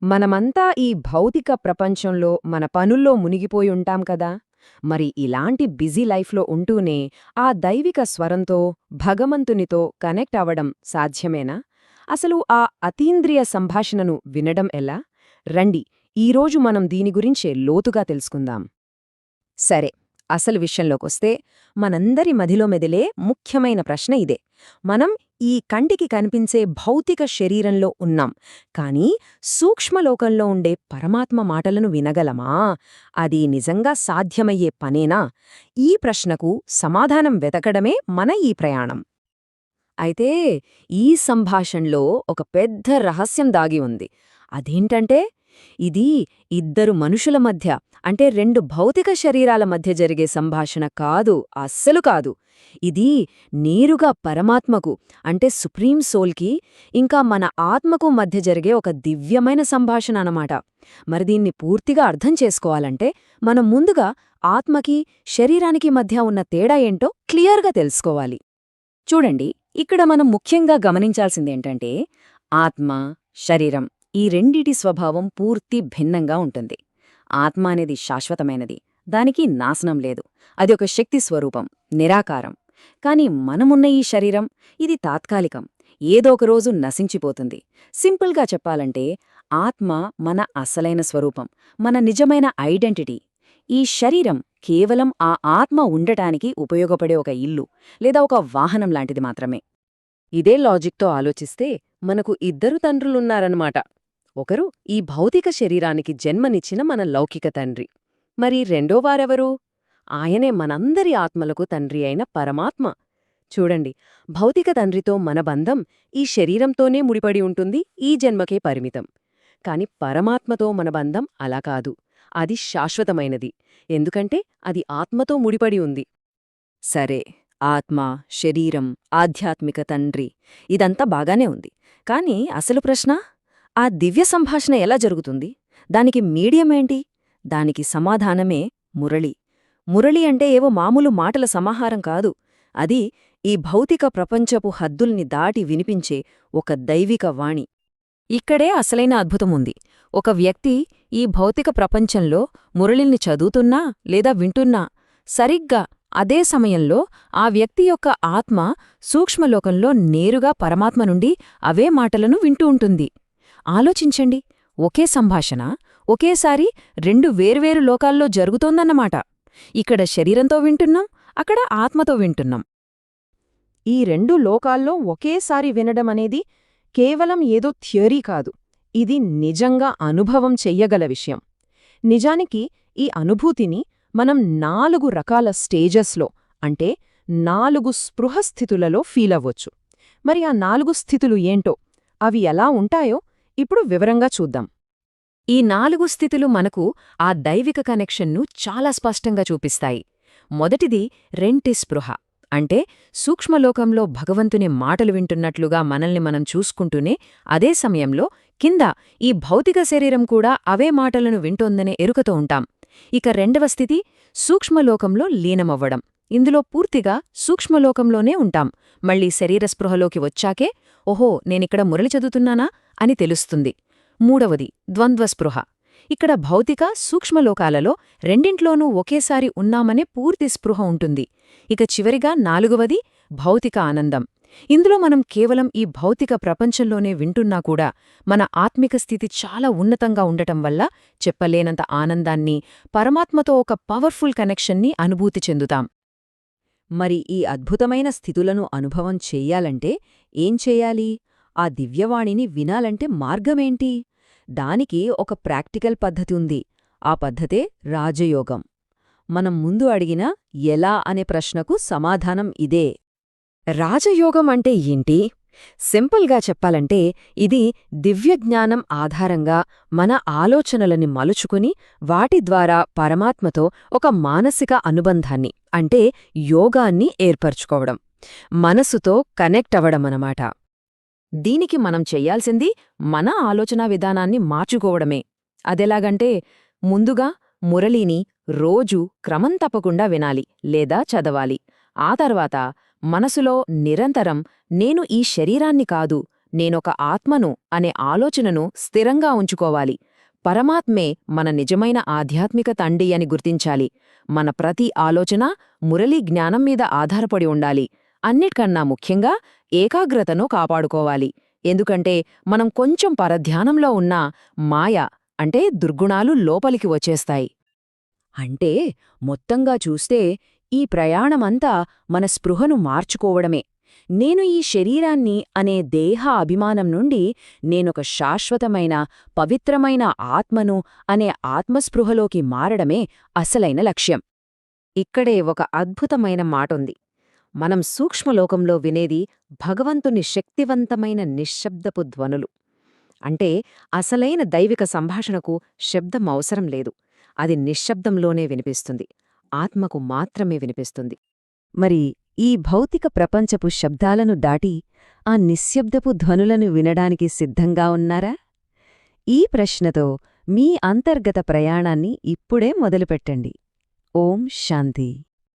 మనమంతా ఈ భౌతిక ప్రపంచంలో మన పనుల్లో మునిగిపోయి ఉంటాం కదా. మరి ఇలాంటి బిజీ లైఫ్లో ఉంటూనే ఆ దైవిక స్వరంతో భగవంతునితో కనెక్ట్ అవ్వడం సాధ్యమేనా? అసలు ఆ అతీంద్రియ సంభాషణను వినడం ఎలా? రండి, ఈరోజు మనం దీని గురించే లోతుగా తెలుసుకుందాం. సరే, అసలు విషయంలోకొస్తే మనందరి మదిలో మెదిలే ముఖ్యమైన ప్రశ్న ఇదే. మనం ఈ కంటికి కనిపించే భౌతిక శరీరంలో ఉన్నాం, కానీ సూక్ష్మలోకంలో ఉండే పరమాత్మ మాటలను వినగలమా? అది నిజంగా సాధ్యమయ్యే పనేనా? ఈ ప్రశ్నకు సమాధానం వెతకడమే మన ఈ ప్రయాణం. అయితే ఈ సంభాషణలో ఒక పెద్ద రహస్యం దాగి ఉంది. అదేంటంటే, ఇది ఇద్దరు మనుషుల మధ్య, అంటే రెండు భౌతిక శరీరాల మధ్య జరిగే సంభాషణ కాదు, అస్సలు కాదు. ఇది నేరుగా పరమాత్మకు, అంటే సుప్రీం సోల్కి, ఇంకా మన ఆత్మకు మధ్య జరిగే ఒక దివ్యమైన సంభాషణ అన్నమాట. మరి దీన్ని పూర్తిగా అర్థం చేసుకోవాలంటే మనం ముందుగా ఆత్మకి శరీరానికి మధ్య ఉన్న తేడా ఏంటో క్లియర్గా తెలుసుకోవాలి. చూడండి, ఇక్కడ మనం ముఖ్యంగా గమనించాల్సిందేంటంటే, ఆత్మ, శరీరం ఈ రెండిటి స్వభావం పూర్తి భిన్నంగా ఉంటుంది. ఆత్మ అనేది శాశ్వతమైనది, దానికి నాశనం లేదు, అది ఒక శక్తి స్వరూపం, నిరాకారం. కాని మనమున్న ఈ శరీరం, ఇది తాత్కాలికం, ఏదో ఒకరోజు నశించిపోతుంది. సింపుల్గా చెప్పాలంటే, ఆత్మ మన అసలైన స్వరూపం, మన నిజమైన ఐడెంటిటీ. ఈ శరీరం కేవలం ఆ ఆత్మ ఉండటానికి ఉపయోగపడే ఒక ఇల్లు లేదా ఒక వాహనం లాంటిది మాత్రమే. ఇదే లాజిక్తో ఆలోచిస్తే మనకు ఇద్దరు తండ్రులున్నారన్నమాట. ఒకరు ఈ భౌతిక శరీరానికి జన్మనిచ్చిన మన లౌకిక తండ్రి. మరి రెండోవారెవరు? ఆయనే మనందరి ఆత్మలకు తండ్రి అయిన పరమాత్మ. చూడండి, భౌతిక తండ్రితో మన బంధం ఈ శరీరంతోనే ముడిపడి ఉంటుంది, ఈ జన్మకే పరిమితం. కాని పరమాత్మతో మన బంధం అలా కాదు, అది శాశ్వతమైనది, ఎందుకంటే అది ఆత్మతో ముడిపడి ఉంది. సరే, ఆత్మ, శరీరం, ఆధ్యాత్మిక తండ్రి, ఇదంతా బాగానే ఉంది. కాని అసలు ప్రశ్న, ఆ దివ్య సంభాషణ ఎలా జరుగుతుంది? దానికి మీడియమేంటి? దానికి సమాధానమే మురళి. మురళి అంటే ఏవో మామూలు మాటల సమాహారం కాదు. అది ఈ భౌతిక ప్రపంచపు హద్దుల్ని దాటి వినిపించే ఒక దైవిక వాణి. ఇక్కడే అసలైన అద్భుతముంది. ఒక వ్యక్తి ఈ భౌతిక ప్రపంచంలో మురళిల్ని చదువుతున్నా లేదా వింటున్నా, సరిగ్గా అదే సమయంలో ఆ వ్యక్తి యొక్క ఆత్మ సూక్ష్మలోకంలో నేరుగా పరమాత్మ నుండి అవే మాటలను వింటూ ఉంటుంది. ఆలోచించండి, ఒకే సంభాషణ ఒకేసారి రెండు వేర్వేరు లోకాల్లో జరుగుతోందన్నమాట. ఇక్కడ శరీరంతో వింటున్నాం, అక్కడ ఆత్మతో వింటున్నాం. ఈ రెండు లోకాల్లో ఒకేసారి వినడమనేది కేవలం ఏదో థియరీ కాదు, ఇది నిజంగా అనుభవం చెయ్యగల విషయం. నిజానికి ఈ అనుభూతిని మనం 4 రకాల స్టేజెస్లో, అంటే 4 స్పృహస్థితులలో ఫీలవ్వొచ్చు. మరి ఆ 4 స్థితులు ఏంటో, అవి ఎలా ఉంటాయో ఇప్పుడు వివరంగా చూద్దాం. ఈ 4 స్థితులు మనకు ఆ దైవిక కనెక్షన్ను చాలా స్పష్టంగా చూపిస్తాయి. మొదటిది రెంటి స్పృహ, అంటే సూక్ష్మలోకంలో భగవంతుని మాటలు వింటున్నట్లుగా మనల్ని మనం చూసుకుంటూనే అదే సమయంలో కింద ఈ భౌతిక శరీరం కూడా అవే మాటలను వింటోందనే ఎరుకతో ఉంటాం. ఇక రెండవ స్థితి సూక్ష్మలోకంలో లీనమవ్వడం. ఇందులో పూర్తిగా సూక్ష్మలోకంలోనే ఉంటాం. మళ్లీ శరీర స్పృహలోకి వచ్చాకే ఓహో, నేనిక్కడ మురళి చదువుతున్నానా అని తెలుస్తుంది. మూడవది ద్వంద్వస్పృహ. ఇక్కడ భౌతిక, సూక్ష్మలోకాలలో రెండింట్లోనూ ఒకేసారి ఉన్నామనే పూర్తి స్పృహ ఉంటుంది. ఇక చివరిగా 4వది భౌతిక ఆనందం. ఇందులో మనం కేవలం ఈ భౌతిక ప్రపంచంలోనే వింటున్నా కూడా మన ఆత్మిక స్థితి చాలా ఉన్నతంగా ఉండటం వల్ల చెప్పలేనంత ఆనందాన్ని, పరమాత్మతో ఒక పవర్ఫుల్ కనెక్షన్ని అనుభూతి చెందుతాం. మరి ఈ అద్భుతమైన స్థితులను అనుభవం చెయ్యాలంటే ఏం చెయ్యాలి? ఆ దివ్యవాణిని వినాలంటే మార్గమేంటి? దానికి ఒక ప్రాక్టికల్ పద్ధతి ఉంది. ఆ పద్ధతే రాజయోగం. మనం ముందు అడిగిన ఎలా అనే ప్రశ్నకు సమాధానం ఇదే. రాజయోగం అంటే ఏంటి? సింపుల్గా చెప్పాలంటే ఇది దివ్యజ్ఞానం ఆధారంగా మన ఆలోచనలని మలుచుకుని వాటి ద్వారా పరమాత్మతో ఒక మానసిక అనుబంధాన్ని, అంటే యోగాన్ని ఏర్పరచుకోవడం, మనసుతో కనెక్ట్ అవ్వడమన్నమాట. దీనికి మనం చెయ్యాల్సింది మన ఆలోచనా విధానాన్ని మార్చుకోవడమే. అదెలాగంటే, ముందుగా మురళిని రోజూ క్రమం తప్పకుండా వినాలి లేదా చదవాలి. ఆ తర్వాత మనసులో నిరంతరం నేను ఈ శరీరాన్ని కాదు, నేనొక ఆత్మను అనే ఆలోచనను స్థిరంగా ఉంచుకోవాలి. పరమాత్మే మన నిజమైన ఆధ్యాత్మిక తండ్రి అని గుర్తించాలి. మన ప్రతి ఆలోచన మురళీ జ్ఞానం మీద ఆధారపడి ఉండాలి. అన్నిటికన్నా ముఖ్యంగా ఏకాగ్రతను కాపాడుకోవాలి. ఎందుకంటే మనం కొంచెం పరధ్యానంలో ఉన్నా మాయ అంటే దుర్గుణాలు లోపలికి వచ్చేస్తాయి. అంటే మొత్తంగా చూస్తే ఈ ప్రయాణమంతా మన స్పృహను మార్చుకోవడమే. నేను ఈ శరీరాన్ని అనే దేహ అభిమానం నుండి నేనొక శాశ్వతమైన పవిత్రమైన ఆత్మను అనే ఆత్మస్పృహలోకి మారడమే అసలైన లక్ష్యం. ఇక్కడే ఒక అద్భుతమైన మాటుంది. మనం సూక్ష్మలోకంలో వినేది భగవంతుని శక్తివంతమైన నిశ్శబ్దపు ధ్వనులు. అంటే అసలైన దైవిక సంభాషణకు శబ్దం అవసరం లేదు. అది నిశ్శబ్దంలోనే వినిపిస్తుంది. ఆత్మకు మాత్రమే వినిపిస్తుంది. మరి ఈ భౌతిక ప్రపంచపు శబ్దాలను దాటి ఆ నిశ్శబ్దపు ధ్వనులను వినడానికి సిద్ధంగా ఉన్నారా? ఈ ప్రశ్నతో మీ అంతర్గత ప్రయాణాన్ని ఇప్పుడే మొదలుపెట్టండి. ఓం శాంతి.